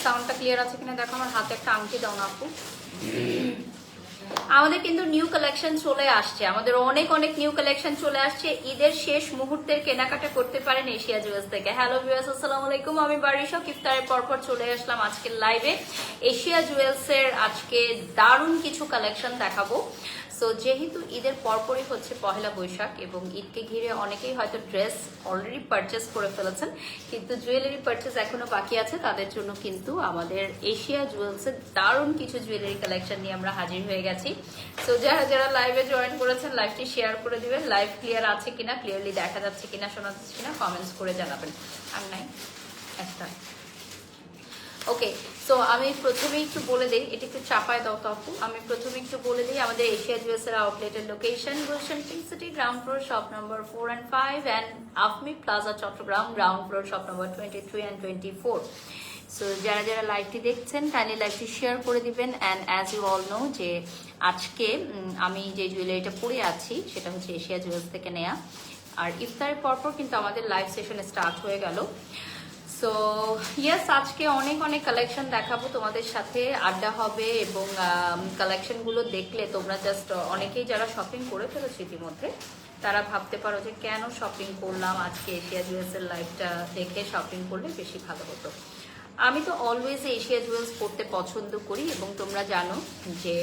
সাউন্ডটা ক্লিয়ার আছে কিনা দেখো। আমার হাতে একটা আংটি দাও না আপু। আমাদের কিন্তু নিউ কালেকশন চলে আসছে, আমাদের অনেক অনেক নিউ কালেকশন চলে আসছে। ঈদের শেষ মুহূর্তের কেনাকাটা করতে পারেন এশিয়া জুয়েলার্স থেকে। হ্যালো ভিউয়ার্স, আসসালামু আলাইকুম। আমি বারিশা, ইফতারের পরপর চলে আসলাম আজকের লাইভে। এশিয়া জুয়েলার্সের আজকে দারুণ কিছু কালেকশন দেখাবো। সো যেহেতু ঈদের পরপরই হচ্ছে পহেলা বৈশাখ এবং ঈদকে ঘিরে অনেকেই হয়তো ড্রেস অলরেডি পারচেস করে ফেলেছেন, কিন্তু জুয়েলারি পারচেস এখনো বাকি আছে, তাদের জন্য কিন্তু আমাদের এশিয়া জুয়েলার্সের দারুণ কিছু জুয়েলারি কালেকশন নিয়ে আমরা হাজির হয়ে গেছি। সো যারা যারা লাইভে জয়েন করেছেন লাইভটি শেয়ার করে দিবেন। লাইভ ক্লিয়ার আছে কিনা, ক্লিয়ারলি দেখা যাচ্ছে কিনা, শোনা যাচ্ছে কিনা কমেন্টস করে জানাবেন। আর নাই একটা ওকে। সো আমি প্রথমে একটু বলে দিই, এটা একটু চাপায় দাও তো আপু। আমি প্রথমে একটু বলে দিই আমাদের এশিয়া জুয়েলার্সের আউটলেটের location Gulshan pink city, ground floor shop number 4 and 5 and Afmi plaza Chattogram, ground floor shop number 23 and 24। So যারা যারা লাইভটি দেখছেন কাইন্ডলি লাইভটি শেয়ার করে দিবেন। And as you all know যে আজকে আমি যে জুয়েলারিটা পরে আছি সেটা হচ্ছে এশিয়া জুয়েলার্স থেকে নেয়া। আর ইফতারের পরপর কিন্তু আমাদের লাইভ সেশন স্টার্ট হয়ে গেল। সো ইয়েস, আজকে অনেক অনেক কালেকশন দেখাবো তোমাদের সাথে, আড্ডা হবে এবং কালেকশনগুলো দেখলে তোমরা জাস্ট অনেকেই যারা শপিং করে ফেলেছো ইতিমধ্যে তারা ভাবতে পারো যে কেন শপিং করলাম, আজকে এশিয়া জুয়েলার্সের লাইভটা দেখে শপিং করলে বেশি ভালো হতো। আমি তো অলওয়েজ এশিয়া জুয়েলার্স পড়তে পছন্দ করি এবং তোমরা জানো যে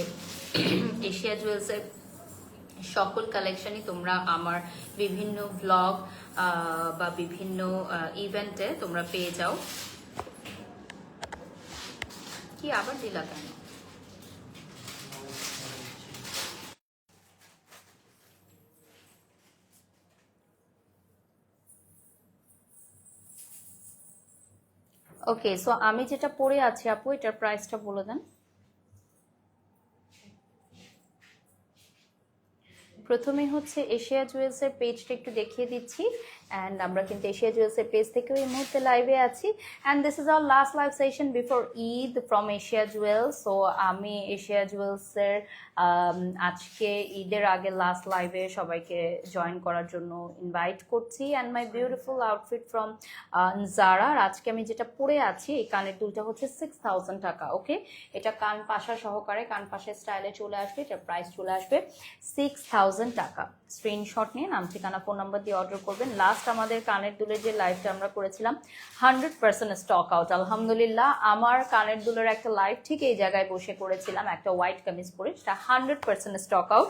এশিয়া জুয়েলার্সের সকল কালেকশনই তোমরা আমার বিভিন্ন ব্লগ বা বিভিন্ন ইভেন্টে তোমরা পেয়ে যাও। কি আবার দিলা কেন? ওকে, সো আমি যেটা পরে আছি আপু এটার প্রাইসটা বলে দেন। প্রথমে হচ্ছে এশিয়া জুয়েলার্সের পেজটা একটু দেখিয়ে দিচ্ছি। অ্যান্ড আমরা কিন্তু এশিয়া জুয়েলার্সের পেজ থেকেও এই মুহূর্তে লাইভে আছি। And this is our last live session before Eid from Asia jewellers. So আমি এশিয়া জুয়েলার্সের আজকে ঈদের আগে লাস্ট লাইভে সবাইকে জয়েন করার জন্য ইনভাইট করছি। And my beautiful outfit from Zara. আর আজকে আমি যেটা পরে আছি এই কানের দুলটা হচ্ছে 6000 টাকা। ওকে, এটা কান পাশা সহকারে কান পাশের স্টাইলে চলে আসবে, এটার প্রাইস চলে আসবে 6000 টাকা। স্ক্রিনশট নিয়ে নাম ঠিকানা ফোন নাম্বার দিয়ে অর্ডার করবেন। লাস্ট আমাদের কানের দুলের যে লাইভটা আমরা করেছিলাম 100% স্টক আউট। আলহামদুলিল্লাহ, আমার কানের দুলের একটা লাইভ ঠিক এই জায়গায় বসে করেছিলাম একটা হোয়াইট কামিজ পরে, সেটা 100% স্টক আউট।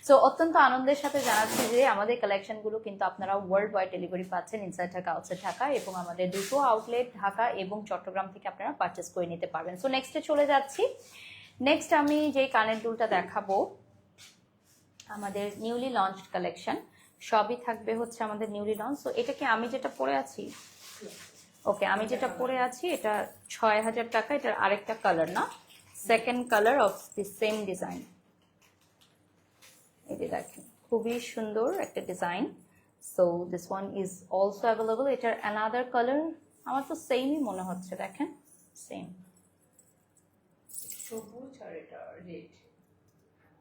সো অত্যন্ত আনন্দের সাথে জানাচ্ছি যে আমাদের কালেকশনগুলো কিন্তু আপনারা ওয়ার্ল্ড ওয়াইড ডেলিভারি পাচ্ছেন, ইনসাইড ঢাকা আউটসাইড ঢাকা, এবং আমাদের দুটো আউটলেট ঢাকা এবং চট্টগ্রাম থেকে আপনারা পারচেস করে নিতে পারবেন। সো নেক্সটে চলে যাচ্ছি। নেক্সট আমি যে কানের দুলটা দেখাবো আমাদের নিউলি লঞ্চড কালেকশন, সবই থাকবে হচ্ছে আমাদের নিউলি লঞ্চ। সো এটা কি আমি যেটা পরে আছি? ওকে, আমি যেটা পরে আছি এটা 6000 টাকা। এটার আরেকটা কালার না, second colour of the same design. এই যে দেখেন খুবই সুন্দর একটা design. So this one is also available. এটার অ্যানাদার কালার আমার তো সেমই মনে হচ্ছে, দেখেন সেম সবুজ আর এটা রেড।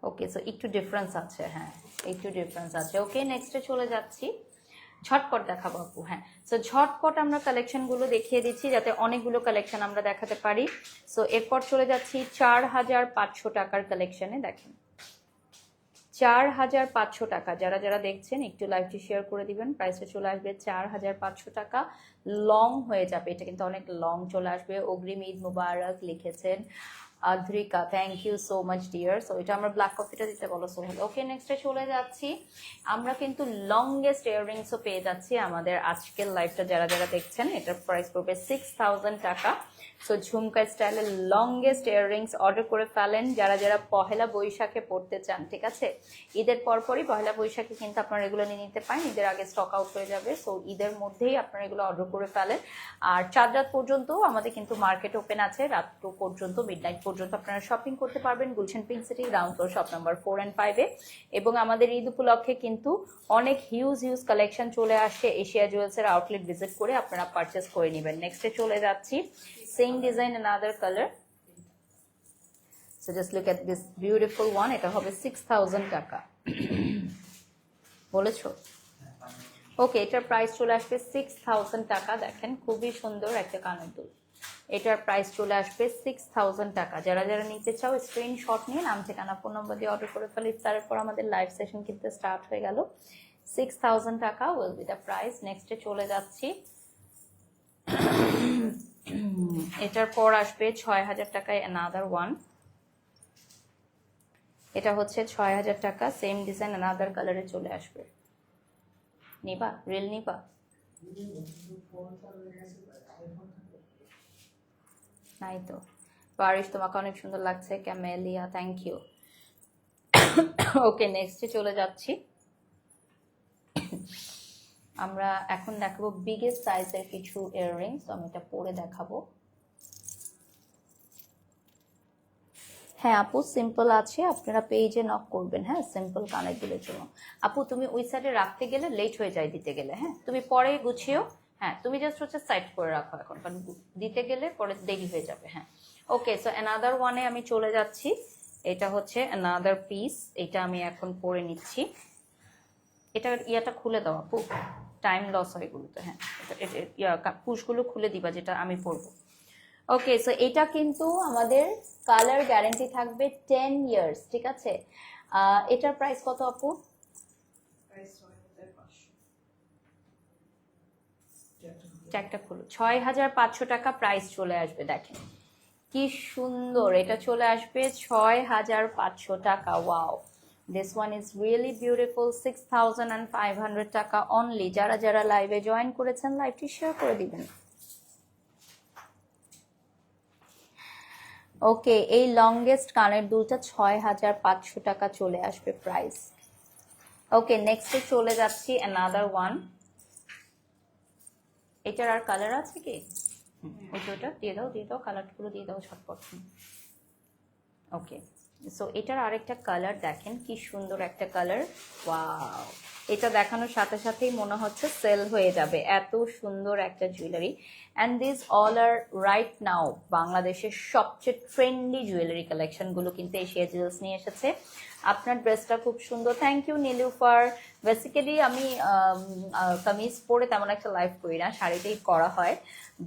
ওকে, সো একটু ডিফারেন্স আছে, হ্যাঁ একটু ডিফারেন্স আছে। ওকে, নেক্সটে চলে যাচ্ছি। ঝটপট দেখাবো আপু। হ্যাঁ, সো ঝটপট আমরা কালেকশনগুলো দেখিয়ে দিচ্ছি যাতে অনেকগুলো কালেকশন আমরা দেখাতে পারি। সো এরপর চলে যাচ্ছি 4500 টাকার কালেকশনে। দেখেন 4500 টাকা। যারা যারা দেখছেন একটু লাইভটি শেয়ার করে দিবেন। প্রাইসটা চলে আসবে 4500 টাকা। লং হয়ে যাবে, এটা কিন্তু অনেক লং চলে আসবে। অগ্রিম ঈদ মুবারক লিখেছেন Adrika, thank you so much dear. So এটা আমরা ব্ল্যাক কফিটা দিতে বলো সোহেল। ওকে, নেক্সটে চলে যাচ্ছি। আমরা কিন্তু লংগেস্ট ইয়াররিংসও পেয়ে যাচ্ছি আমাদের আজকের লাইভটা যারা যারা দেখছেন। এটার প্রাইস পড়বে 6000 টাকা। সো ঝুমকা স্টাইলের লংগেস্ট ইয়াররিংস অর্ডার করে ফেলেন যারা যারা পহেলা বৈশাখে পড়তে চান। ঠিক আছে, ঈদের পরপরই পহেলা বৈশাখে কিন্তু আপনারা এগুলো নিয়ে নিতে পারেন, ঈদের আগে স্টক আউট হয়ে যাবে। সো ঈদের মধ্যেই আপনারা এগুলো অর্ডার করে ফেলেন। আর 4 রাত পর্যন্ত আমাদের কিন্তু মার্কেট ওপেন আছে, রাত 2 পর্যন্ত, মিডনাইট পর্যন্ত আপনারা শপিং করতে পারবেন Gulshan pink city, ground floor shop number 4 and 5 এ। এবং আমাদের ঈদ উপলক্ষে কিন্তু অনেক হিউজ কালেকশন চলে আসে। এশিয়া জুয়েলার্সের আউটলেট ভিজিট করে আপনারা পারচেস করে নেবেন। নেক্সটে চলে যাচ্ছি। Same design, another color. So just look at this beautiful one. এটা হবে 6000 টাকা। বলেছো? ওকে, এটার প্রাইস চলে আসবে 6000 টাকা। দেখেন খুবই সুন্দর একটা কানের দুল। এটার প্রাইস চলে আসবে 6000 টাকা। যারা যারা নিতে চাও স্ক্রিনশট নিয়ে নাম ঠিকানা ফোন নম্বর দিয়ে অর্ডার করে ফেলে। ইফতারের পর আমাদের লাইভ সেশন কিন্তু স্টার্ট হয়ে গেল। 6000 টাকা উইল বি দ্য প্রাইস। নেক্সটে চলে যাচ্ছি, এটার পর আসবে 6000 টাকায় অ্যানাদার ওয়ান। এটা হচ্ছে 6000 টাকা, সেম ডিজাইন অ্যানাদার কালারে চলে আসবে। নিবা রিল নিবা? নাই তো। বারিশ তোমাকে অনেক সুন্দর লাগছে, ক্যামেলিয়া, থ্যাংক ইউ। ওকে, নেক্সটে চলে যাচ্ছি। আমরা এখন দেখাবো বিগেস্ট সাইজের কিছু ইয়াররিংস। আমি এটা পরে দেখাবো। হ্যাঁ আপু, সিম্পল আছে, আপনারা পেজে নক করবেন। হ্যাঁ, সিম্পল কানের দুলের জন্য। আপু তুমি ওই সাইডে রাখতে গেলে লেট হয়ে যায় দিতে গেলে। হ্যাঁ, তুমি পরে গুছিও। হ্যাঁ, তুমি জাস্ট হচ্ছে সাইড করে রাখো এখন, কারণ দিতে গেলে পরে দেরি হয়ে যাবে। হ্যাঁ, ওকে। সো অ্যানাদার ওয়ানে আমি চলে যাচ্ছি। এটা হচ্ছে অ্যানাদার পিস, এটা আমি এখন পরে নিচ্ছি। এটা ইয়াটা খুলে দাও আপু, টাইম লস হয় এগুলোতে। হ্যাঁ, পুশগুলো খুলে দিবা যেটা আমি পরবো। ওকে, সো এটা কিন্তু আমাদের কালার গ্যারান্টি থাকবে 10 ইয়ার্স, ঠিক আছে? এটার প্রাইস কত আপু? একটা খুলো। 6500 টাকা প্রাইস চলে আসবে। দেখেন কি সুন্দর, এটা চলে আসবে 6500 টাকা। Wow, this one is really beautiful. 6500 টাকা অনলি। যারা যারা লাইভে জয়েন করেছেন লাইভটি শেয়ার করে দিবেন। ওকে, এই লংগেস্ট কানের দুলটা 6500 টাকা চলে আসবে প্রাইস। ওকে, নেক্সটে চলে যাচ্ছি অ্যানাদার ওয়ান। এটার আর কালার আছে কি? ওই দুটো দিয়ে দাও, দিয়ে দাও, কালারগুলো দিয়ে দাও ছটপট। ওকে, সো এটার আরেকটা কালার দেখেন কি সুন্দর একটা কালার। ওয়াও, এটা দেখানোর সাথে সাথেই মনে হচ্ছে সেল হয়ে যাবে, এত সুন্দর একটা জুয়েলারি। অ্যান্ড দিস অল আর রাইট নাও বাংলাদেশের সবচেয়ে ট্রেন্ডি জুয়েলারি কালেকশনগুলো কিন্তু এশিয়া জুয়েলার্স নিয়ে এসেছে। আপনার ড্রেসটা খুব সুন্দর, থ্যাংক ইউ নীলুফার। বেসিক্যালি আমি কামিজ পরে তেমন একটা লাইভ করি না, শাড়িতেই করা হয়।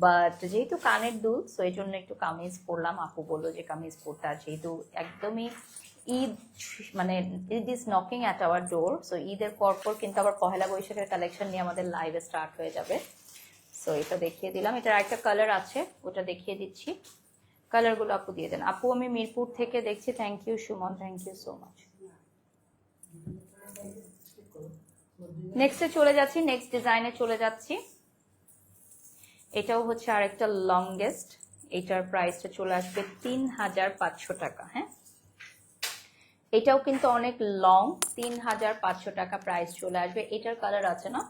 বাট যেহেতু কানের দুল, সো এই জন্য একটু কামিজ পরলাম। আপু বললো যে কামিজ পরতে, আর যেহেতু একদমই ঈদ, মানে Eid is knocking at our door. So ঈদের পরপর কিন্তু আবার পহেলা বৈশাখের কালেকশন নিয়ে আমাদের লাইভে স্টার্ট হয়ে যাবে। সো এটা দেখিয়ে দিলাম। এটার একটা কালার আছে, ওটা দেখিয়ে দিচ্ছি। কালারগুলো আপু দিয়ে দেন। আপু আমি মিরপুর থেকে দেখছি, thank you Suman, thank you so much. নেক্সটে চলে যাচ্ছি, নেক্সট ডিজাইনে চলে যাচ্ছি। এটাও হচ্ছে আরেকটা লংগেস্ট। এটার প্রাইসটা চলে আসবে 3500 টাকা। হ্যাঁ, এটাও কিন্তু অনেক লং, 3500 টাকা প্রাইস চলে আসবে। এটার কালার আছে না?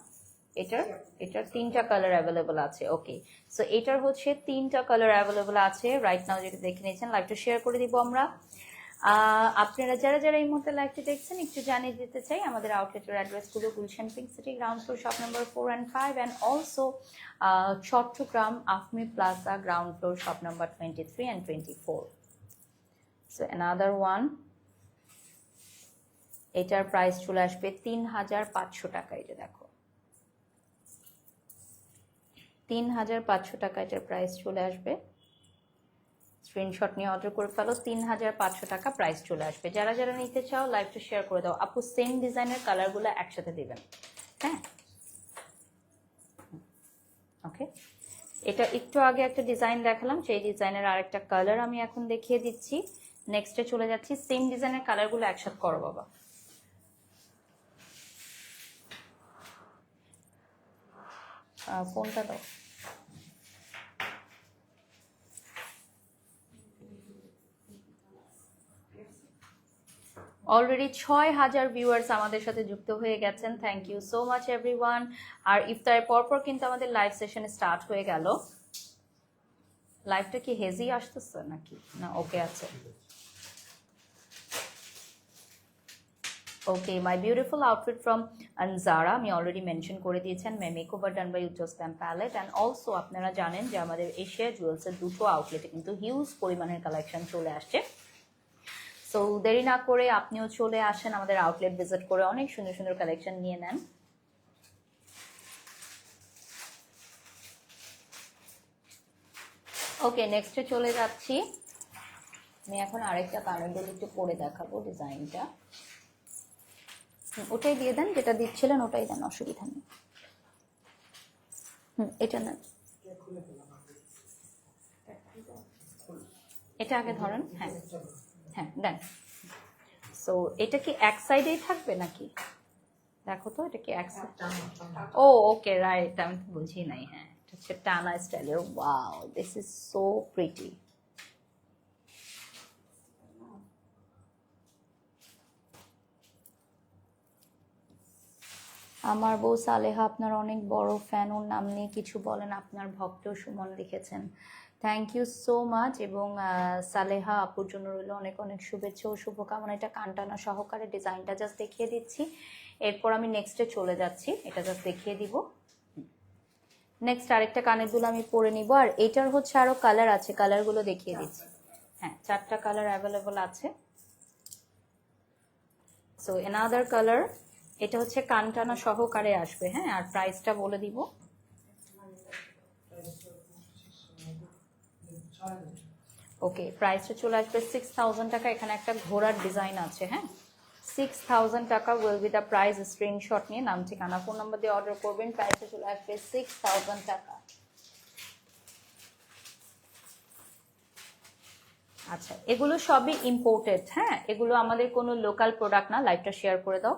এটার 3টা কালার অ্যাভেলেবল আছে। ওকে, সো এটার হচ্ছে 3টা কালার অ্যাভেলেবল আছে রাইট নাও, যেটা দেখে নিয়েছেন। লাইভটা শেয়ার করে দিব আমরা। আপনারা যারা যারা এই মুহূর্তে লাইভটি দেখছেন একটু জানিয়ে দিতে চাই আমাদের আউটলেটের অ্যাড্রেসগুলো: Gulshan pink city, ground floor, shop number 4 and 5, and also Chattogram Afmi plaza, ground floor, shop number 23 and 24। So another one, এটার প্রাইস চলে আসবে 3500 টাকা। এটা দেখো 3500 টাকা এটার প্রাইস চলে আসবে। স্ক্রিনশট নিয়ে অর্ডার করে ফেলো, 3500 টাকা প্রাইস চলে আসবে। যারা যারা নিতে চাও লাইভটা শেয়ার করে দাও। আপু সেম ডিজাইনের কালারগুলো একসাথে দিবেন। হ্যাঁ, ওকে। এটা একটু আগে একটা ডিজাইন দেখালাম, সেই ডিজাইনের আরেকটা কালার আমি এখন দেখিয়ে দিচ্ছি। নেক্সটে চলে যাচ্ছি, সেম ডিজাইনের কালারগুলো একসাথে করো বাবা। ফোনটা দাও। অলরেডি 6000 ভিউয়ার্স আমাদের সাথে যুক্ত হয়ে গেছেন, thank you so much everyone. আর ইফতারের পরপর কিন্তু আমাদের লাইভ সেশন স্টার্ট হয়ে গেল। লাইভটা কি হেজি আসতেছে নাকি না? ওকে আছে। Okay, my beautiful outfit from Anzara আমি অলরেডি মেনশন করে দিয়েছেন। Makeover done by Ujjal stamp palette. And also আপনারা জানেন যে আমাদের এশিয়া জুয়েলসের দুটো আউটলেটে কিন্তু হিউজ পরিমাণের কালেকশন চলে আসছে। সো দেরি না করে আপনিও চলে আসেন আমাদের আউটলেট ভিজিট করে অনেক সুন্দর সুন্দর কালেকশন নিয়ে নেন। ওকে, নেক্সটে চলে যাচ্ছি। আমি এখন আরেকটা কানের দুল একটু পরে দেখাবো ডিজাইনটা। ওটাই দিয়ে দেন, যেটা দিচ্ছিলেন ওটাই দেন, অসুবিধা নেই। এটা না, এটা আগে ধরেন। হ্যাঁ হ্যাঁ দেন। সো এটা কি এক সাইডেই থাকবে নাকি? দেখো তো এটা কি এক সাইড? ও ওকে রাইট, আমি তো বুঝি নাই। হ্যাঁ, এটা হচ্ছে টানা স্টাইলের। Wow, this is so pretty. আমার বউ সালেহা আপনার অনেক বড় ফ্যান, ওর নাম নিয়ে কিছু বলেন। আপনার ভক্ত সুমন লিখেছেন। Thank you so much. এবং সালেহা আপুর জন্য রইল অনেক অনেক শুভেচ্ছা ও শুভকামনা। এটা কানটানা সহকারে ডিজাইনটা জাস্ট দেখিয়ে দিচ্ছি, এরপর আমি নেক্সটে চলে যাচ্ছি। এটা জাস্ট দেখিয়ে দিব। নেক্সট আরেকটা কানের দুল আমি পরে নিব। আর এটার হচ্ছে আরো কালার আছে, কালারগুলো দেখিয়ে দিচ্ছি। হ্যাঁ, 4টা কালার অ্যাভেলেবল আছে। সো এনাদার কালার, এটা হচ্ছে কানটানা সহকারে আসবে। হ্যাঁ, আর প্রাইসটা বলে দিব। ওকে, প্রাইসটা চলে আসবে 6000 টাকা। এখানে একটা ঘোড়ার ডিজাইন আছে। হ্যাঁ, 6000 টাকা will be the price. Screenshot নিয়ে নাম ঠিকানা ফোন নাম্বার দিয়ে অর্ডার করবেন। প্রাইসটা চলে আসবে 6000 টাকা। আচ্ছা, এগুলো সবই ইম্পোর্টেড। হ্যাঁ, এগুলো আমাদের কোনো লোকাল প্রোডাক্ট না। লাইভটা শেয়ার করে দাও।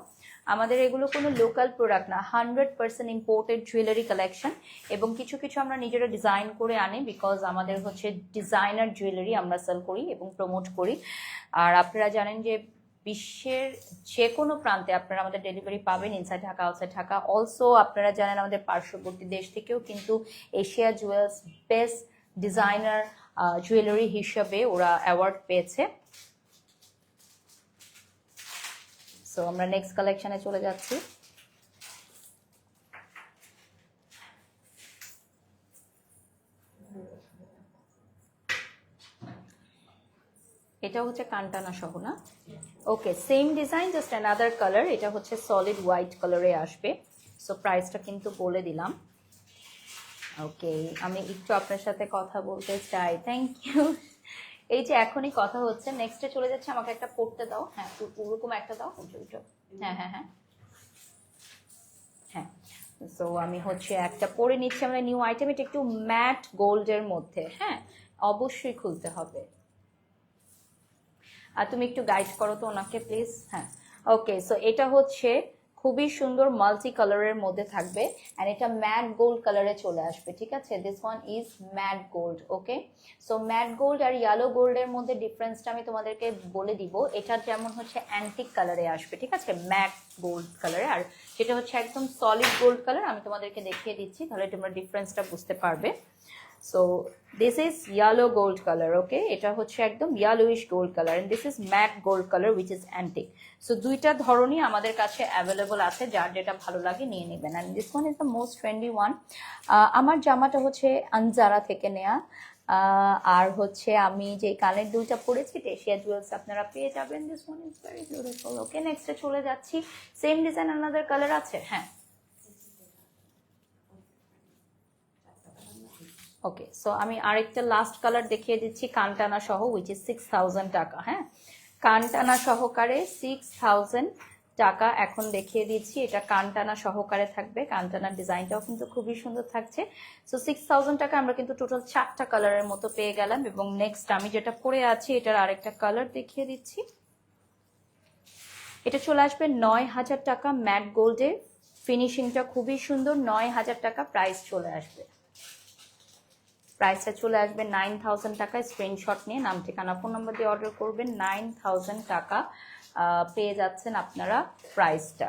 আমাদের এগুলো কোনো লোকাল প্রোডাক্ট না, 100% ইম্পোর্টেড জুয়েলারি কালেকশন। এবং কিছু কিছু আমরা নিজেরা ডিজাইন করে আনি, বিকজ আমাদের হচ্ছে ডিজাইনার জুয়েলারি আমরা সেল করি এবং প্রমোট করি। আর আপনারা জানেন যে বিশ্বের যে কোনো প্রান্তে আপনারা আমাদের ডেলিভারি পাবেন, inside Dhaka outside Dhaka. Also আপনারা জানেন আমাদের পার্শ্ববর্তী দেশ থেকেও কিন্তু Asia jewels best designer jewellery হিসাবে ওরা অ্যাওয়ার্ড পেয়েছে। সো আমরা নেক্সট কালেকশনে চলে যাচ্ছি। এটা হচ্ছে কানটানা সহ না? Okay, same design, just another colour. এটা হচ্ছে সলিড হোয়াইট কালারে আসবে। সো প্রাইসটা কিন্তু বলে দিলাম। ওকে, আমি একটু আপনার সাথে কথা বলতে চাই। Thank you. এই যে এখনই কথা হচ্ছে, নেক্সটে চলে যাচ্ছে। আমাকে একটা পড়তে দাও। হ্যাঁ, ওরকম একটা দাও। হ্যাঁ হ্যাঁ হ্যাঁ হ্যাঁ। সো আমি হচ্ছে একটা পরে নিচ্ছি। আমাদের নিউ আইটেম, এটা একটু ম্যাট গোল্ডের মধ্যে। হ্যাঁ, অবশ্যই খুলতে হবে। আর তুমি একটু গাইড করো তো ওনাকে প্লিজ। হ্যাঁ, ওকে। সো এটা হচ্ছে খুবই সুন্দর মাল্টি কালারের মধ্যে থাকবে, এন্ড এটা ম্যাট গোল্ড কালারে চলে আসবে। ঠিক আছে, this one is matte gold. Okay, so matte gold আর ইয়েলো গোল্ডের মধ্যে ডিফারেন্সটা আমি তোমাদেরকে বলে দিব। এটা যেমন হচ্ছে অ্যান্টিক কালারে আসবে, ঠিক আছে, ম্যাট গোল্ড কালারে। আর যেটা হচ্ছে একদম সলিড গোল্ড কালার, আমি তোমাদেরকে দেখিয়ে দিচ্ছি, তাহলে তোমরা ডিফারেন্সটা বুঝতে পারবে। So this is yellow gold color. Okay, এটা হচ্ছে একদম yellowish gold color and this is matte gold color which is antique. So দুইটা ধরনই আমাদের কাছে অ্যাভেলেবল আছে, যার যেটা ভালো লাগে নিয়ে নেবেন। and this one is the most trendy one. আমার জামাটা হচ্ছে আনজারা থেকে নেয়া। আর হচ্ছে আমি যে কানের দুলটা পরেছি এশিয়া জুয়েলস আপনারা পেয়ে যাবেন। This one is very beautiful. Okay, নেক্সটে চলে যাচ্ছি। সেম ডিজাইন আনাদার কালার আছে। হ্যাঁ, ওকে। সো আমি আরেকটা লাস্ট কালার দেখিয়ে দিচ্ছি কানটানা সহ, উইচ ইজ 6000 টাকা। হ্যাঁ, কানটানা সহকারে 6000 টাকা এখন দেখিয়ে দিচ্ছি। এটা কানটানা সহকারে থাকবে। কানটানার ডিজাইনটাও কিন্তু খুবই সুন্দর থাকছে। সো 6000 টাকা আমরা কিন্তু টোটাল 4টা কালারের মতো পেয়ে গেলাম। এবং নেক্সট আমি যেটা পরে আছি এটার আরেকটা কালার দেখিয়ে দিচ্ছি। এটা চলে আসবে 9000 টাকা ম্যাট গোল্ডে। ফিনিশিংটা খুবই সুন্দর। 9000 টাকা প্রাইস চলে আসবে। প্রাইসটা চলে আসবে 9000 টাকা। স্ক্রিনশট নিয়ে নাম ঠিকানা ফোন নাম্বার দিয়ে অর্ডার করবেন। 9000 টাকা পেয়ে যাচ্ছেন আপনারা প্রাইসটা।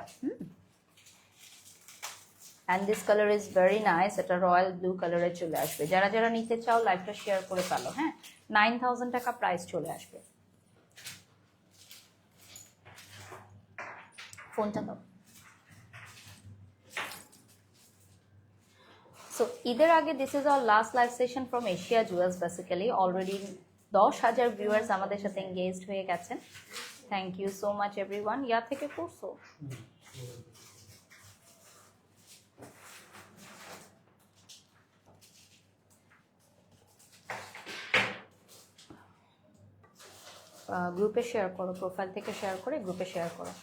And this colour is very nice. এটা রয়্যাল ব্লু কালারে চলে আসবে। যারা যারা নিতে চাও লাইভটা শেয়ার করে ফেলো। হ্যাঁ, 9000 টাকা প্রাইস চলে আসবে। ফোনটা দাও। সো ঈদের আগে this is our last live session from Asia Jewels. Basically already 10,000 viewers আমাদের সাথে এঙ্গেজড হয়ে গেছেন। Thank you so much everyone. Yeah থেকে করছো? গ্রুপে শেয়ার করো, প্রোফাইল থেকে শেয়ার করে গ্রুপে শেয়ার করো।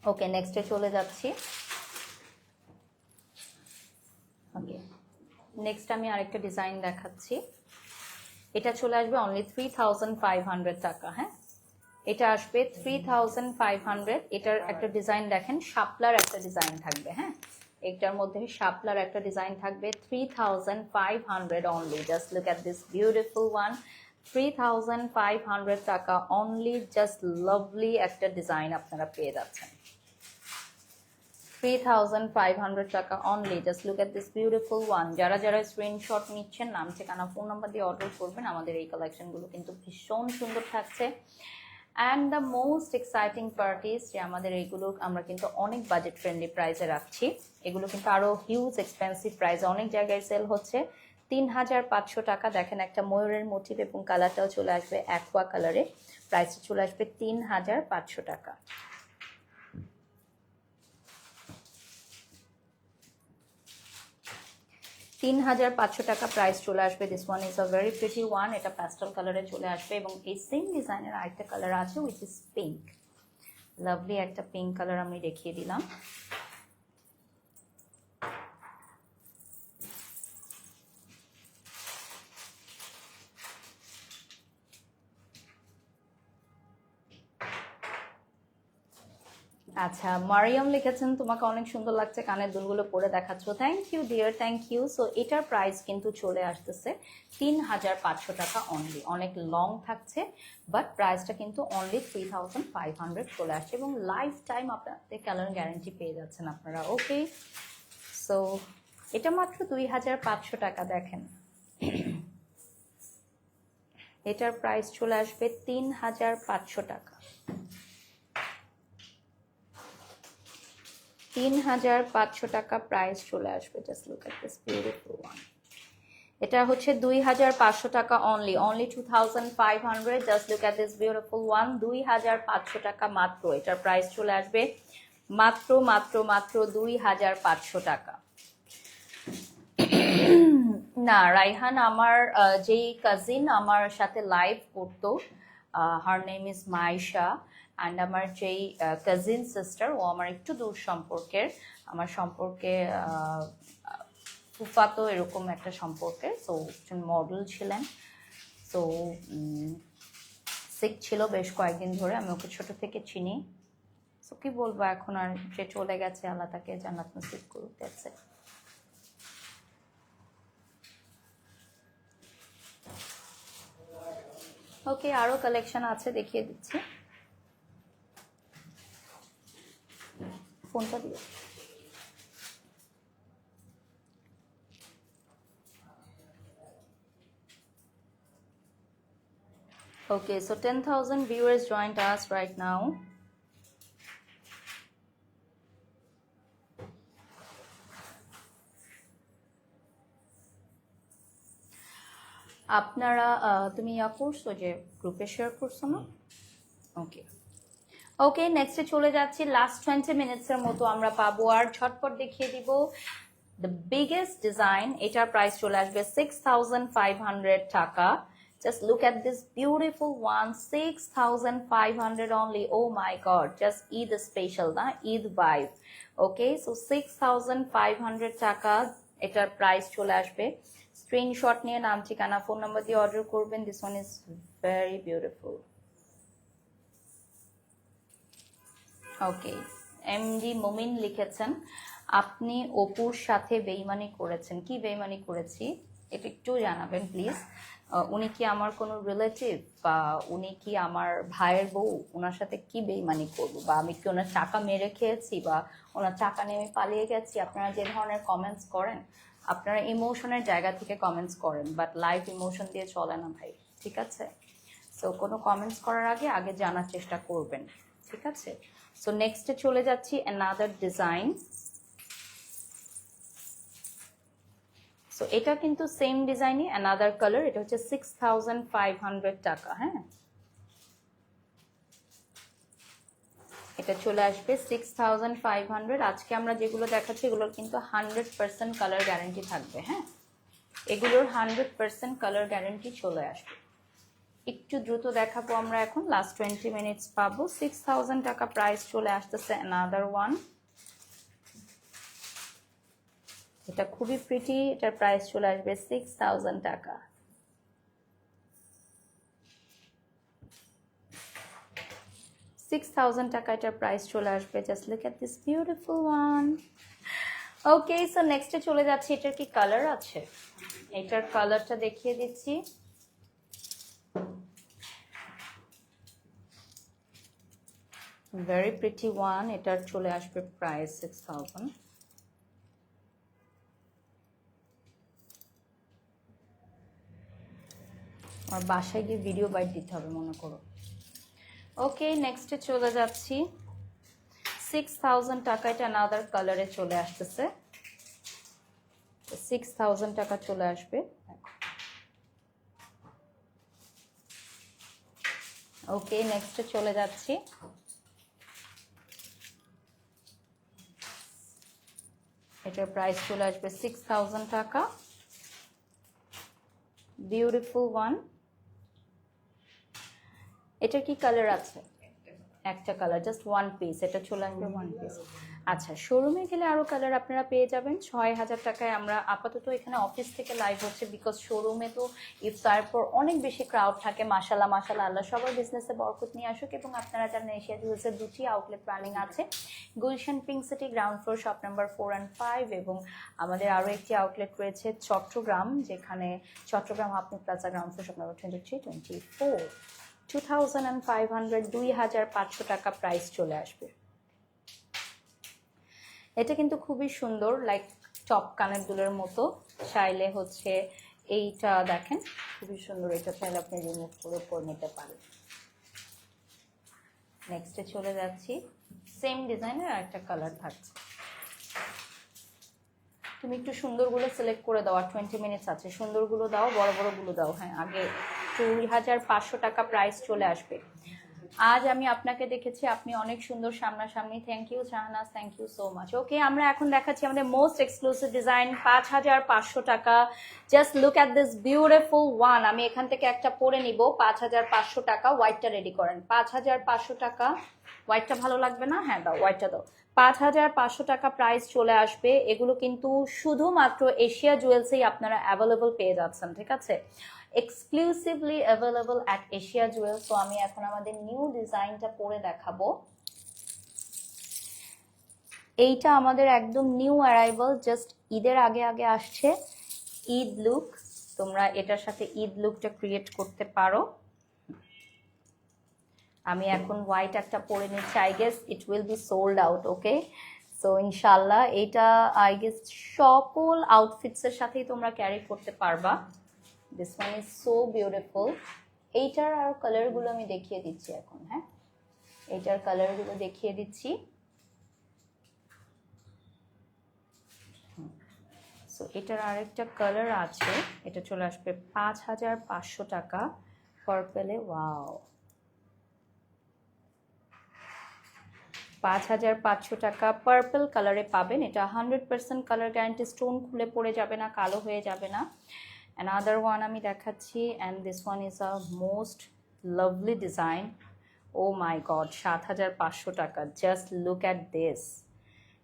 ওকে, নেক্সটে চলে যাচ্ছি। ওকে, নেক্সট আমি আরেকটা ডিজাইন দেখাচ্ছি। এটা চলে আসবে অনলি 3500 টাকা। হ্যাঁ, এটা আসবে 3500। এটার একটা ডিজাইন দেখেন, শাপলার একটা ডিজাইন থাকবে। হ্যাঁ, এটার মধ্যে শাপলার একটা ডিজাইন থাকবে। 3500 only. Just look at this beautiful one. 3500 টাকা অনলি। জাস্ট লাভলি একটা ডিজাইন আপনারা পেয়ে যাচ্ছেন। 3500 টাকা only. Just look at this beautiful one. যারা যারা স্ক্রিনশট নিচ্ছেন, নাম ঠিকানা ফোন নাম্বার দিয়ে অর্ডার করবেন। আমাদের এই কালেকশনগুলো কিন্তু ভীষণ সুন্দর থাকছে। And the most exciting part is যে আমাদের এইগুলো আমরা কিন্তু অনেক বাজেট ফ্রেন্ডলি প্রাইসে রাখছি। এগুলো কিন্তু আরও হিউজ এক্সপেন্সিভ প্রাইসে অনেক জায়গায় সেল হচ্ছে। 3500 টাকা। দেখেন, একটা ময়ূরের মোটিভ এবং কালারটাও চলে আসবে অ্যাকোয়া কালারে। প্রাইসটা চলে আসবে 3500 টাকা। 3500 টাকা প্রাইস চলে আসবে। This one is a very pretty one. এটা প্যাস্টেল কালারে চলে আসবে এবং এই সেম ডিজাইনের আরেকটা কালার আছে উইচ ইজ পিঙ্ক। লাভলি একটা পিঙ্ক কালার আমি দেখিয়ে দিলাম। আচ্ছা, মারিয়াম লিখেছেন তোমাকে অনেক সুন্দর লাগছে, কানের দুলগুলো পরে দেখাচ্ছ। Thank you dear, thank you. So এটার প্রাইস কিন্তু চলে আসতেছে 3500 টাকা অনলি। অনেক লং থাকছে, বাট প্রাইসটা কিন্তু অনলি 3500 চলে আসছে এবং লাইফ টাইম আপনাদের কালার গ্যারান্টি পেয়ে যাচ্ছেন আপনারা। ওকে, সো এটা মাত্র 2500 টাকা। দেখেন, এটার প্রাইস চলে আসবে 3500 টাকা। 3500 টাকা প্রাইস চলে আসবে। Just look at this beautiful one. এটা হচ্ছে 2500 টাকা only. Only 2500। Just look at this beautiful one. 2500 টাকা মাত্র। এটার প্রাইস চলে আসবে মাত্র মাত্র মাত্র 2500 টাকা। না, রাইহান আমার যেই কাজিন আমার সাথে লাইভ করতো, her name is Maisha. And আমার যেই কাজিন সিস্টার, ও আমার একটু দূর সম্পর্কের, আমার সম্পর্কে ফুফাতো এরকম একটা সম্পর্কের। সো একজন মডেল ছিলেন। সো সিক ছিল বেশ কয়েকদিন ধরে। আমি ওকে ছোট থেকে চিনি। সো কি বলবো, এখন আর যে চলে গেছে, আল্লাহ তাকে জান্নাত নসিব করুক। That's it. ওকে, আরো কালেকশন আছে, দেখিয়ে দিচ্ছি। ফোনটা দিয়ে okay, so 10,000 viewers joined us right now. আপনারা তুমি ইয়া করছো যে গ্রুপে শেয়ার করছো না? ওকে ওকে, নেক্সটে চলে যাচ্ছি। লাস্ট 20 মিনিটসের মতো আমরা পাবো, আর ঝটপট দেখিয়ে দিব দ্য বিগেস্ট ডিজাইন। এটার প্রাইস চলে আসবে 6500 টাকা। Just look at this beautiful one, 6500 only. Oh my god, just Eid special, na? Eid vibe. Okay, so 6500 টাকা এটার প্রাইস চলে আসবে। স্ক্রিনশট নিয়ে নাম ঠিকানা ফোন নাম্বার দিয়ে অর্ডার করবেন। This one is very beautiful. Okay, MD মুমিন লিখেছেন আপনি অপুর সাথে বেইমানি করেছেন। কি বেইমানি করেছি এটা একটু জানাবেন প্লিজ। উনি কি আমার কোনো রিলেটিভ, বা উনি কি আমার ভাইয়ের বউ? ওনার সাথে কি বেইমানি করব, বা আমি কি ওনার টাকা মেরে খেয়েছি, বা ওনার টাকা নিয়ে আমি পালিয়ে গেছি? আপনারা যে ধরনের কমেন্টস করেন, আপনারা ইমোশনের জায়গা থেকে কমেন্টস করেন, বাট লাইভ ইমোশন দিয়ে চলে না ভাই, ঠিক আছে? সো কোনো কমেন্টস করার আগে আগে জানার চেষ্টা করবেন, ঠিক আছে? সো নেক্সটে চলে যাচ্ছি অ্যানাদার ডিজাইন। সো এটা কিন্তু সেম ডিজাইনই, অ্যানাদার কালার। এটা হচ্ছে 6500 টাকা। হ্যাঁ, এটা এটা চলে আসবে 6500। আজকে আমরা যেগুলো দেখাচ্ছি এগুলোর কিন্তু 100% কালার গ্যারান্টি থাকবে। হ্যাঁ, এগুলোর 100% কালার গ্যারান্টি চলে আসবে। একটু দ্রুত দেখাবো আমরা এখন, লাস্ট 20 মিনিটস পাবো। 6000 টাকা প্রাইস চলে আসতেছে অ্যানাদার ওয়ান। এটা খুবই প্রিটি, এটার প্রাইস চলে আসবে 6000 টাকা। টাকা এটার প্রাইস চলে আসবে। Just look at this beautiful one. Okay, so নেক্সটে চলে যাচ্ছি। এটার কি কালার আছে, এটার কালারটা দেখিয়ে দিচ্ছি। ভেরি প্রিটি ওয়ান, এটার চলে আসবে প্রাইস 6000। আর বাসায় গিয়ে ভিডিও বাইট দিতে হবে মনে করো। ওকে, নেক্সটে চলে যাচ্ছি। 6000 টাকা, এটা আনাদার কালারে চলে আসতেছে। 6000 টাকা চলে আসবে। ওকে, নেক্সটে চলে যাচ্ছি। এটার প্রাইস চলে আসবে 6000 টাকা। Beautiful one. এটার কি কালার আছে, একটা কালার, জাস্ট ওয়ান পিস, এটা চলে আসবে ওয়ান পিস। আচ্ছা, শোরুমে গেলে আরও কালার আপনারা পেয়ে যাবেন। 6000 টাকায় আমরা আপাতত এখানে অফিস থেকে লাইভ হচ্ছে, বিকজ শোরুমে তো ইফতার পর অনেক বেশি ক্রাউড থাকে। মাশাল্লাহ মাশাল্লাহ, আল্লাহ সবার বিজনেসে বরকত নিয়ে আসুক। এবং আপনারা জানেন এশিয়া জুয়েলসের 2টি আউটলেট রানিং আছে, Gulshan pink city ground floor shop number 4 and 5, এবং আমাদের আরও একটি আউটলেট রয়েছে চট্টগ্রাম, যেখানে Chattogram Afmi plaza ground floor shop number 23, 24। 2500, 2500 টাকা প্রাইস চলে আসবে। এটা কিন্তু খুবই সুন্দর, লাইক টপ কানের দুলের মতো। চাইলে হচ্ছে এইটা দেখেন, খুবই সুন্দর। এটা চাইলে আপনি রিমুভ করে পরে নিতে পারেন। নেক্সটে চলে যাচ্ছি। সেম ডিজাইনের একটা কালার থাকছে। তুমি একটু সুন্দরগুলো সিলেক্ট করে দাও, আর 20 মিনিটস আছে। সুন্দরগুলো দাও, বড় বড়গুলো দাও। হ্যাঁ, আগে 2500 টাকা প্রাইস চলে আসবে। আজ আমি আপনাকে দেখেছি, আপনি অনেক সুন্দর সামনাসামনি। Thank you Shahnaz, thank you so much. Okay, আমরা এখন দেখাচ্ছি আমাদের মোস্ট এক্সক্লুসিভ ডিজাইন, 5500 টাকা। Just look at this beautiful one. আমি এখান থেকে একটা পরে নিব। 5500 টাকা। হোয়াইটটা রেডি করেন। 5500 টাকা। হোয়াইটটা ভালো লাগবে না? হ্যাঁ দাও, হোয়াইটটা দাও। 5500 টাকা প্রাইস চলে আসবে। এগুলো কিন্তু শুধুমাত্র এশিয়া জুয়েলসেই আপনারা অ্যাভেলেবল পেয়ে যাচ্ছেন, ঠিক আছে? Exclusively available at Asia jewels. তো আমি এখন আমাদের নিউ ডিজাইনটা পরে দেখাবো। এইটা আমাদের একদম নিউ অ্যারাইভাল, জাস্ট ঈদের আগে আগে আসছে। ঈদ লুক, তোমরা এটার সাথে ঈদ লুকটা ক্রিয়েট করতে পারো। আমি এখন হোয়াইট একটা পরে নিচ্ছি। I guess it will be sold out. Okay, so ইনশাল্লাহ এইটা আই গেস সকল আউটফিটসের সাথেই তোমরা ক্যারি করতে পারবা। This one is so beautiful. এইটার আর কালারগুলো আমি দেখিয়ে দিচ্ছি এখন। হ্যাঁ, এইটার কালারগুলো দেখিয়ে দিচ্ছি। সো এটার আরেকটা কালার আছে, এটা চলে আসবে 5500 টাকা পার্পেলে। ওয়াও, 5500 টাকা পার্পল কালারে পাবেন। এটা 100% কালার গ্যারান্টি, স্টোন খুলে পড়ে যাবে না, কালো হয়ে যাবে না। Another one আমি দেখাচ্ছি, and this one is a most lovely design. Oh my god, 7500 টাকা। Just look at this.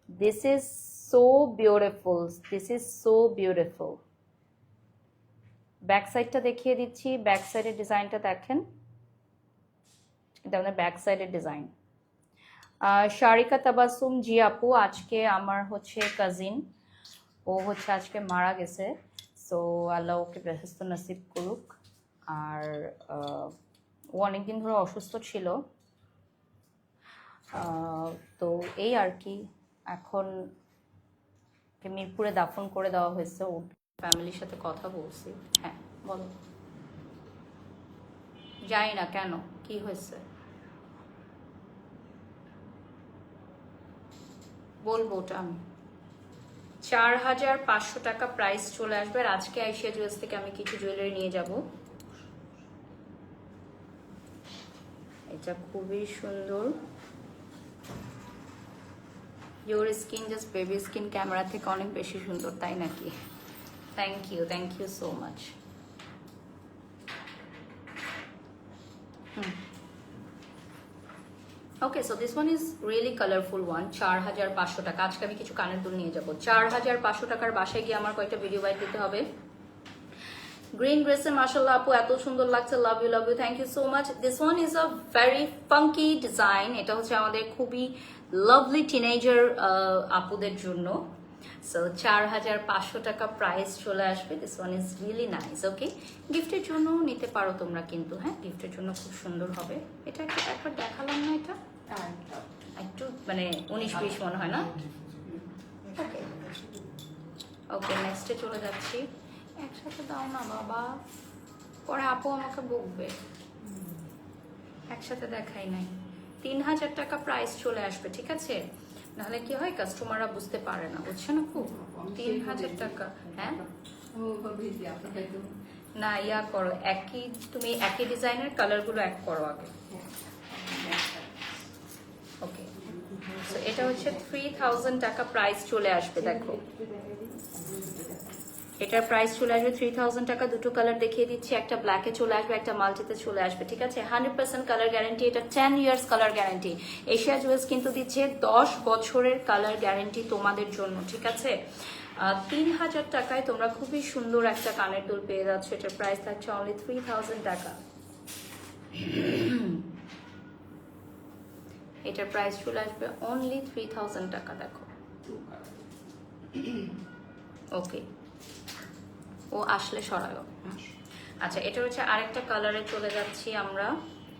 This is so beautiful. This is so beautiful. Back সাইডটা দেখিয়ে দিচ্ছি। ব্যাক সাইডের ডিজাইনটা দেখেন, এটা আমাদের ব্যাক সাইডের ডিজাইন। শারিকা তাবাসুম জি আপু, আজকে আমার হচ্ছে কাজিন, ও হচ্ছে আজকে মারা গেছে। সো আল্লাহ ওকে বেহেস্ত নসিব করুক। আর ও অনেকদিন ধরে অসুস্থ ছিল। তো এই আর কি, এখন মিরপুরে দাফন করে দেওয়া হয়েছে। ও ফ্যামিলির সাথে কথা বলছি। হ্যাঁ বলো। যাই না কেন, কি হয়েছে বলবো ওটা আমি। 4500 টাকা প্রাইস চলে আসবে। আর আজকে এশিয়া জুয়েলস থেকে আমি কিছু জুয়েলারি নিয়ে যাব। এটা খুবই সুন্দর। Your skin just baby skin, camera থেকে অনেক বেশি সুন্দর, তাই নাকি? Thank you so much. Okay, so this one is really colourful one. 4500 টাকা। আজকে আমি কিছু কানের দুল নিয়ে যাবো। 4500 টাকার বাসায় গিয়ে আমার কয়েকটা ভিডিও বাইট দিতে হবে। গ্রিন ড্রেসে মাশাআল্লাহ আপু এত সুন্দর লাগছে, love you thank you so much. This one is a very funky design. এটা হচ্ছে আমাদের খুবই লাভলি টিনেজার আপুদের জন্য। সো 4500 টাকা প্রাইস চলে আসবে। This one is really nice. Okay, গিফটের জন্য নিতে পারো তোমরা কিন্তু, হ্যাঁ গিফটের জন্য খুব সুন্দর হবে। এটা একবার দেখালাম না, এটা একটু মানে 19-20 মনে হয় না। ওকে ওকে, নেক্সটে চলে যাচ্ছি। একসাথে দাও না বাবা, পরে আপু আমাকে বকবে। একসাথে দেখাই নাই। 3000 টাকা প্রাইস চলে আসবে, ঠিক আছে? নাহলে কি হয়, কাস্টমাররা বুঝতে পারে না, বুঝছেন আপু? 3000 টাকা। হ্যাঁ না, ইয়া করো, তুমি একই ডিজাইনের কালারগুলো এক করো আগে। ওকে, সো এটা হচ্ছে 3000 টাকা প্রাইস চলে আসবে। দেখো এটার প্রাইস চলে আসবে 3000 টাকা। দুটো কালার দেখিয়ে দিচ্ছি, একটা ব্ল্যাকে চলে আসবে, একটা মাল্টিতে চলে আসবে, ঠিক আছে? 100% কালার গ্যারান্টি। এটা 10 years colour guarantee. Asia jewels কিন্তু দিচ্ছে 10 বছরের কালার গ্যারান্টি তোমাদের জন্য, ঠিক আছে? 3000 টাকায় তোমরা খুবই সুন্দর একটা কানের দুল পেয়ে যাচ্ছ। এটার প্রাইস থাকছে অনলি 3000 টাকা। এটার প্রাইস চলে আসবে অনলি 3000 টাকা। দেখো ওকে, ও আসলে সরালো। আচ্ছা, এটা হচ্ছে আরেকটা কালারে চলে যাচ্ছি আমরা।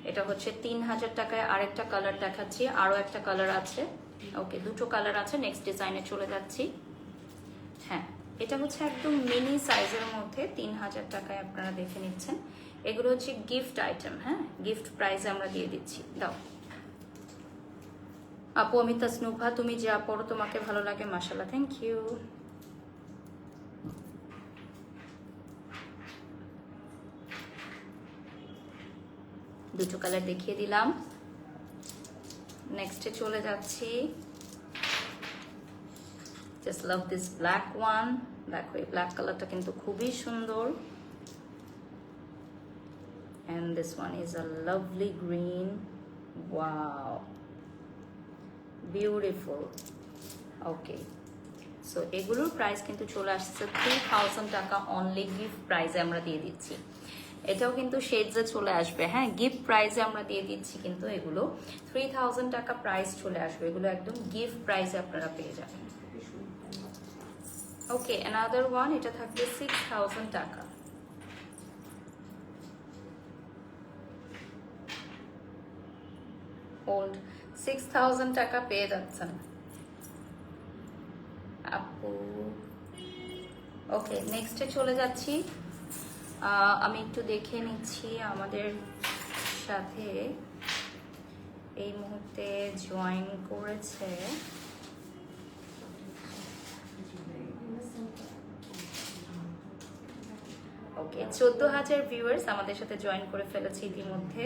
এটা হচ্ছে 3000 টাকায় আরেকটা কালার দেখাচ্ছি, আরো একটা কালার আছে। ওকে, দুটো কালার আছে। নেক্সট ডিজাইনে চলে যাচ্ছি। হ্যাঁ, এটা হচ্ছে একদম মিনি সাইজের মধ্যে 3000 টাকায় আপনারা দেখে নিচ্ছেন। এগুলো হচ্ছে গিফট আইটেম, হ্যাঁ গিফট প্রাইসে আমরা দিয়ে দিচ্ছি। দাও আপু, আমি তাসনুভা, তুমি যা পড়ো তোমাকে ভালো লাগে, মাশাআল্লাহ, থ্যাংক ইউ। দুটো কালার দেখিয়ে দিলাম। নেক্সটে চলে যাচ্ছি। Just love this black one. দেখো এই ব্ল্যাক কালারটা কিন্তু খুবই সুন্দর। and this one is a lovely green. Wow, beautiful. Okay, so এগুলোর প্রাইস কিন্তু চলে আসছে 3000 টাকা অনলি। গিফট প্রাইসে আমরা দিয়ে দিচ্ছি। এটাও কিন্তু শেডসে চলে আসবে, হ্যাঁ গিফট প্রাইসে আমরা দিয়ে দিচ্ছি। কিন্তু এগুলো 3000 টাকা প্রাইস চলে আসবে। এগুলো একদম গিফট প্রাইসে আপনারা পেয়ে যাবেন। ওকে, অ্যানাদার ওয়ান, এটা থাকবে 6000 টাকা। ওল্ড 6000 টাকা পেয়ে যাচ্ছেন আপু। ওকে, নেক্সটে চলে যাচ্ছি। আমি একটু দেখে নিচ্ছি আমাদের সাথে এই মুহূর্তে জয়েন করেছে। ওকে, 14000 ভিউয়ার্স আমাদের সাথে জয়েন করে ফেলেছে ইতিমধ্যে।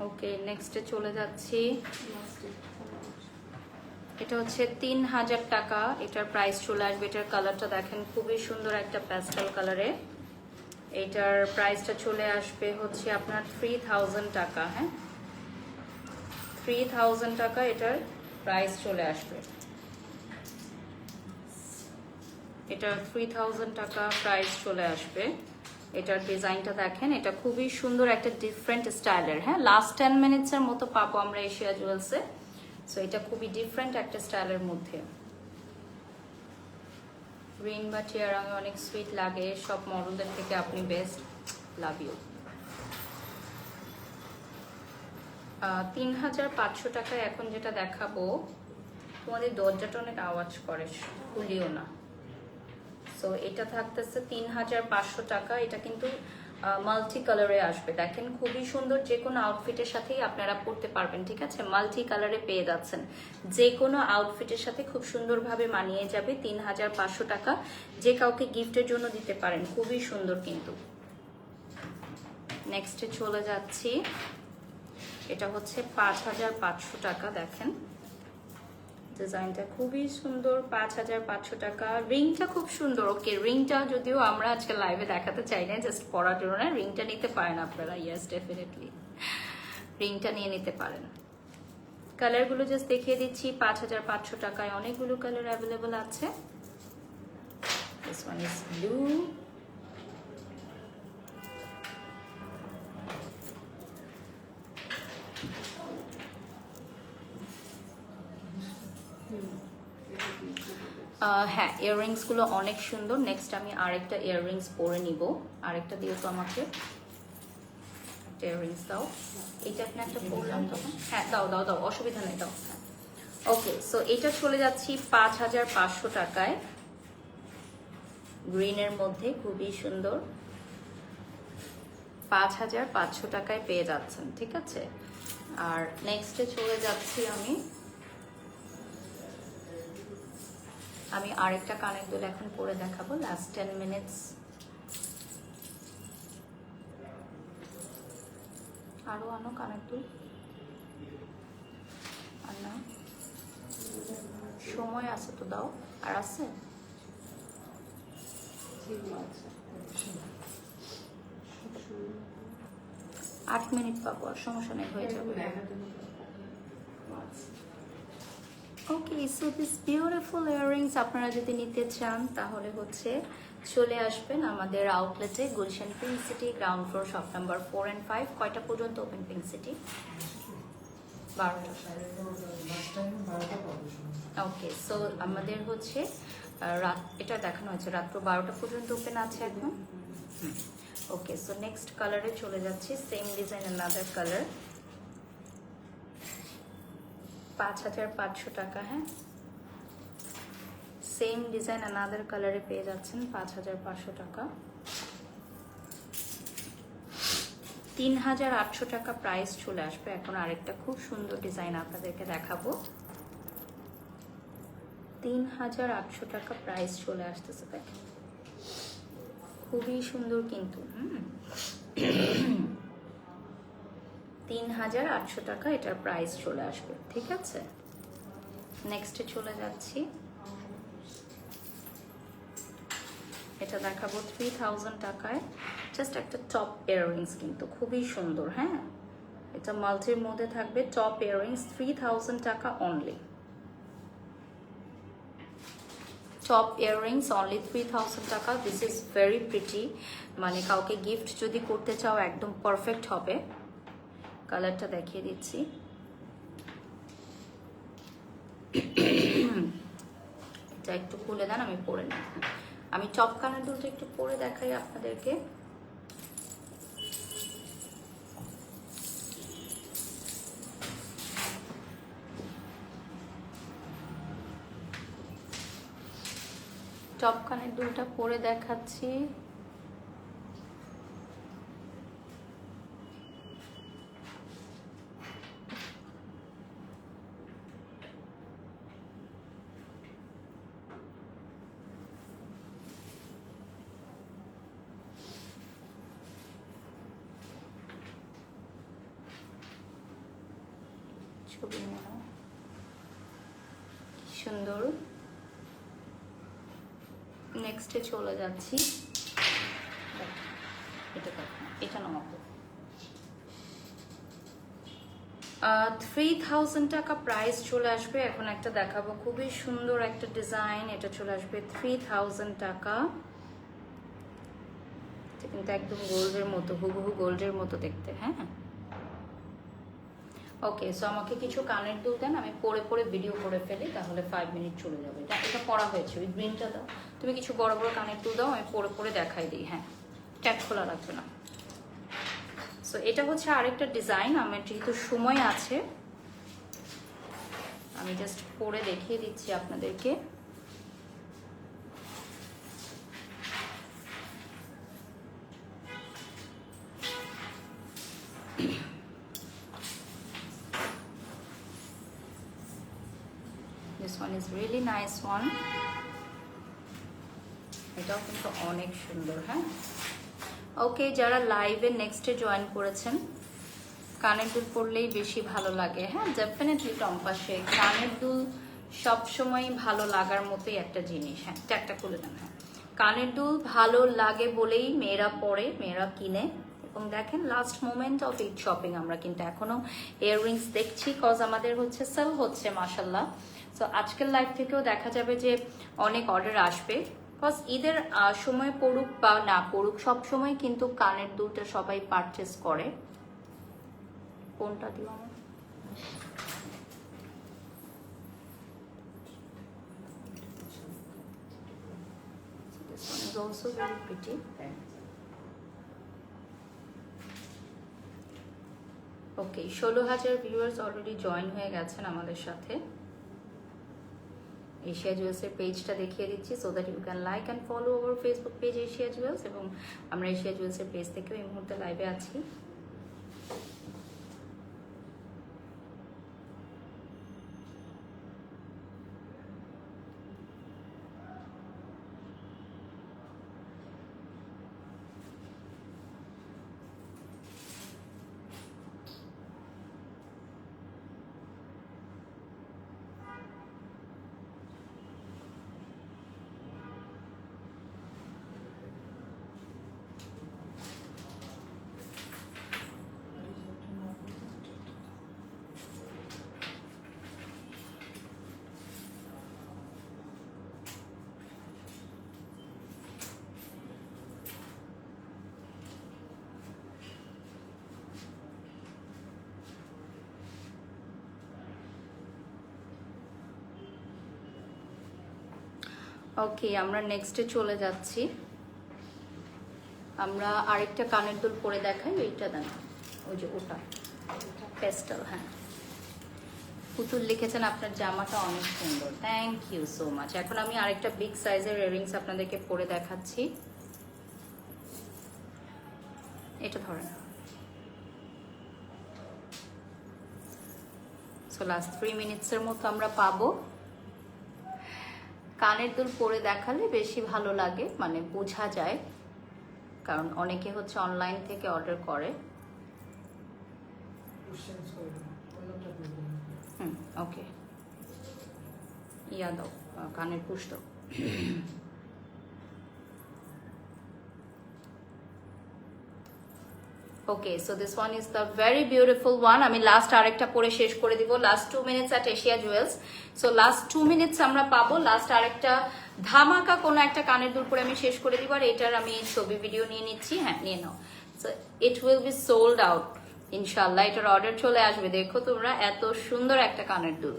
ওকে, নেক্সটে চলে যাচ্ছি। এটা হচ্ছে 3000 টাকা। এটার প্রাইস চলে আসবে। এটার কালারটা দেখেন খুবই সুন্দর একটা প্যাস্টেল কালারে। এটার প্রাইসটা চলে আসবে হচ্ছে আপনার 3000 টাকা। হ্যাঁ 3000 টাকা এটার প্রাইস চলে আসবে। এটা 3000 টাকা প্রাইস চলে আসবে। এটার ডিজাইনটা দেখেন, এটা খুবই সুন্দর একটা ডিফারেন্ট স্টাইলের। হ্যাঁ, লাস্ট 10 মিনিটসের মতো পাবো আমরা এশিয়া জুয়েলসে। সো এটা খুবই ডিফারেন্ট একটা স্টাইলের মধ্যে। রিং বা টিয়ারাঙে অনেক সুইট লাগে, সব মডেলদের থেকে আপনি বেস্ট, লাভ ইউ। 3500 টাকায় এখন যেটা দেখাবো, তোমাদের দরজাটা অনেক আওয়াজ করে, খুলিও না। সো এটা থাকতেছে 3500 টাকা। এটা কিন্তু মাল্টি কালারে আসবে, দেখেন খুবই সুন্দর, যে কোনো আউটফিটের সাথেই আপনারা পরতে পারবেন, ঠিক আছে? মাল্টি কালারে পেয়ে যাচ্ছেন, যে কোনো আউটফিটের সাথে খুব সুন্দরভাবে মানিয়ে যাবে। 3500 টাকা, যে কাউকে গিফটের জন্য দিতে পারেন, খুবই সুন্দর কিন্তু। নেক্সটে চলে যাচ্ছি, এটা হচ্ছে 5500 টাকা। দেখেন ডিজাইনটা খুবই সুন্দর, 5500 টাকা। রিংটা খুব সুন্দর। ওকে, রিংটা যদিও আমরা আজকে লাইভে দেখাতে চাই না, জাস্ট পরার জন্য না, রিংটা নিতে পারেন আপনারা। ইয়েস, ডেফিনেটলি রিংটা নিয়ে নিতে পারেন। কালারগুলো জাস্ট দেখিয়ে দিচ্ছি। 5500 টাকায় অনেকগুলো কালার অ্যাভেলেবল আছে। দিস ওয়ান ইজ ব্লু, হ্যাঁ, ইয়াররিংসগুলো অনেক সুন্দর। নেক্সট আমি আরেকটা ইয়াররিংস পরে নিব। আরেকটা দিও তো আমাকে, ইয়াররিংস দাও। এইটা আপনি একটা পরলাম তখন, হ্যাঁ দাও দাও দাও, অসুবিধা নেই, দাও। ওকে, সো এটা চলে যাচ্ছি 5500 টাকায়, গ্রিনের মধ্যে, খুবই সুন্দর। 5500 টাকায় পেয়ে যাচ্ছেন, ঠিক আছে? আর নেক্সটে চলে যাচ্ছি আমি আরেকটা কানের দুল এখন পরে দেখাবো, লাস্ট 10 মিনিটস। আরো আনো কানের দুল, আর না, সময় আছে তো, দাও। আর আছে 8 মিনিট পাবো, আর সমস্যা নেই, হয়ে যাবে। ওকে, সো দিস বিউটিফুল ইয়াররিংস আপনারা যদি নিতে চান তাহলে হচ্ছে চলে আসবেন আমাদের আউটলেটে, Gulshan pink city, ground floor, shop number 4 and 5। কয়টা পর্যন্ত ওপেন পিঙ্ক সিটি? 12টা। ওকে, সো আমাদের হচ্ছে রাত, এটা দেখানো হয়েছে রাত্র 12টা পর্যন্ত ওপেন আছে এখন। ওকে, সো নেক্সট কালারে চলে যাচ্ছি, সেম ডিজাইন আনাদার কালার, 5500 টাকা। হ্যাঁ, সেম ডিজাইন আনাদার কালারে পেয়ে যাচ্ছেন 5500 টাকা। 3800 টাকা প্রাইস চলে আসবে। এখন আরেকটা খুব সুন্দর ডিজাইন আপনাদেরকে দেখাবো, 3800 টাকা প্রাইস চলে আসতেছে, দেখেন খুবই সুন্দর কিন্তু। 3800 টাকা এটার প্রাইস চলে আসবে, ঠিক আছে? নেক্সটে চলে যাচ্ছি, এটা দেখাবো 3000 টাকায়, জাস্ট একটা টপ ইয়াররিংস কিন্তু খুবই সুন্দর। হ্যাঁ, এটা মাল্টির মধ্যে থাকবে, টপ ইয়াররিংস, 3000 টাকা অনলি। টপ ইয়াররিংস অনলি 3000 টাকা। দিস ইজ ভেরি প্রিটি, মানে কাউকে গিফট যদি করতে চাও একদম পারফেক্ট হবে। কালারটা দেখিয়ে দিচ্ছি, এটা একটু খুলে দেন, আমি পরে নিই। আমি টপ কানের দুলটা একটু পরে দেখাই আপনাদেরকে। টপ কানের দুলটা পরে দেখাচ্ছি। ছবি নেওয়া সুন্দর। নেক্সটে চলে যাচ্ছি, এটা নামাবো। 3000 টাকা প্রাইস চলে আসবে। এখন একটা দেখাবো, খুবই সুন্দর একটা ডিজাইন, এটা চলে আসবে 3000 টাকা। এটা কিন্তু একদম গোল্ডের মতো, হুবহু গোল্ডের মতো দেখতে। হ্যাঁ, ওকে, সো আমাকে কিছু কানের দুল দেন, আমি পরে পরে ভিডিও করে ফেলি, তাহলে 5 মিনিট চলে যাবে। এটা পড়া হয়েছে, ওই গ্রিনটা দাও। তুমি কিছু বড় বড় কানের দুল দাও, আমি পরে পরে দেখাই দিই। হ্যাঁ, ট্যাগ খোলা রাখবে না। সো এটা হচ্ছে আরেকটা ডিজাইন। আমার যেহেতু সময় আছে, আমি জাস্ট পরে দেখিয়ে দিচ্ছি আপনাদেরকে। This one is really nice one. এটাও কিন্তু অনেক সুন্দর। হ্যাঁ, ওকে, যারা লাইভে নেক্সটে জয়েন করেছেন, কানের দুল পরলেই বেশি ভালো লাগে। হ্যাঁ, ডেফিনেটলি টম্পাসে কানের দুল সবসময় ভালো লাগার মতোই একটা জিনিস। হ্যাঁ, ট্যাগটা খুলে দেন। হ্যাঁ, কানের দুল ভালো লাগে বলেই মেয়েরা পরে, মেয়েরা কিনে। এবং দেখেন, last moment of Eid shopping আমরা কিন্তু এখনো ইয়াররিংস দেখছি, কজ আমাদের হচ্ছে সেল হচ্ছে মাশাল্লাহ। সো আজকের লাইভ থেকেও দেখা যাবে যে অনেক অর্ডার আসবে, কজ ঈদের সময় পড়ুক বা না পড়ুক, সব সময় কিন্তু কানের দুলটা সবাই পারচেস করে। কোনটা দিও আমার? This one is also very pretty. Okay, 16,000 viewers already join হয়ে গেছেন আমাদের সাথে। এশিয়া জুয়েলসের পেজটা দেখিয়ে দিচ্ছি, so that you can like and follow our Facebook page Asia jewels. এবং আমরা এশিয়া জুয়েলসের পেজ থেকেও এই মুহূর্তে লাইভে আছি। ওকে, আমরা নেক্সটে চলে যাচ্ছি। আমরা আরেকটা কানের দুল পরে দেখাই, ওইটা দেন, ওই যে ওটা পেস্টাল। হ্যাঁ, পুতুল লিখেছেন আপনার জামাটা অনেক সুন্দর, থ্যাংক ইউ সো মাচ। এখন আমি আরেকটা বিগ সাইজের ইয়াররিংস আপনাদেরকে পরে দেখাচ্ছি। এটা ধরেন। সো লাস্ট 3 মিনিটসের মতো আমরা পাবো। কানের দুল পরে দেখালে বেশি ভালো লাগে, মানে বোঝা যায়, কারণ অনেকে হচ্ছে অনলাইন থেকে অর্ডার করে। ওকে, ইয়া দাও, কানের পুশ দাও। Okay, so this one is the very beautiful one. আমি লাস্ট আরেকটা পরে শেষ করে দিব, last 2 minutes at Asia Jewels. So last 2 minutes আমরা পাবো, লাস্ট আরেকটা ধামাকা কোনো একটা কানের দুল পরে আমি শেষ করে দিব। আর এটার আমি ছবি ভিডিও নিয়ে নিচ্ছি। হ্যাঁ, নিয়ে নাও। So it will be sold out ইনশাল্লাহ। এটার অর্ডার চলে আসবে। দেখো তোমরা, এত সুন্দর একটা কানের দুল।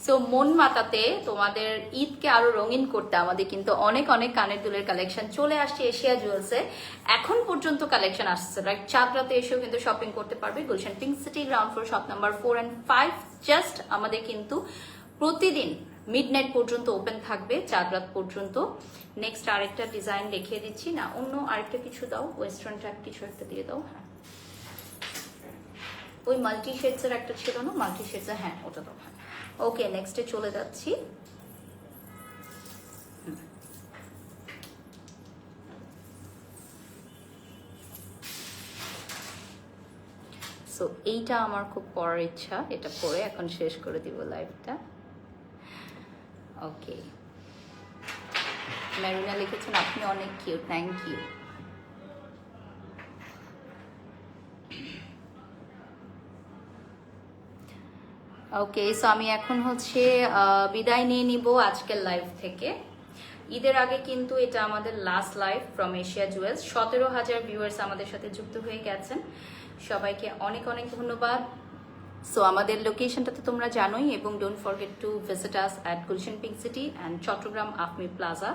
সো মন মাতাতে, তোমাদের ঈদকে আরো রঙিন করতে আমাদের কিন্তু অনেক অনেক কানের দুলের কালেকশন চলে আসছে এশিয়া জুয়েলসে। এখন পর্যন্ত কালেকশন আসছে, রাইট? চাঁদরাতে এসেও কিন্তু শপিং করতে পারবে। Gulshan pink city, ground floor, shop number 4 and 5। Just আমাদের কিন্তু প্রতিদিন মিডনাইট পর্যন্ত ওপেন থাকবে, চাঁদরাত পর্যন্ত। নেক্সট আরেকটা ডিজাইন দেখিয়ে দিচ্ছি। না, অন্য আরেকটা কিছু দাও, ওয়েস্টার্ন টাইপ কিছু একটা দিয়ে দাও। হ্যাঁ, ওই মাল্টি শেডসের একটা ছিল না, মাল্টি শেডস, হ্যাঁ ওটা দাও। হ্যাঁ, ওকে, নেক্সটে চলে যাচ্ছি। সো এইটা আমার খুব পড়ার ইচ্ছা, এটা পরে এখন শেষ করে দিব লাইভটা। ওকে, মেরুনা লিখেছেন আপনি অনেক cute, thank you. Okay, so আমি এখন হচ্ছে বিদায় নিয়ে নিব আজকের লাইভ থেকে। ঈদের আগে কিন্তু এটা আমাদের last live from Asia jewels. 17,000 viewers আমাদের সাথে যুক্ত হয়ে গেছেন। সবাইকে অনেক অনেক ধন্যবাদ। সো আমাদের লোকেশনটা তো তোমরা জানোই, এবং don't forget to visit us at Gulshan pink city and Chattogram Afmi plaza.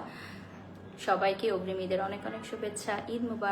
সবাইকে অগ্রিম ঈদের অনেক অনেক শুভেচ্ছা। ঈদ মুবারক।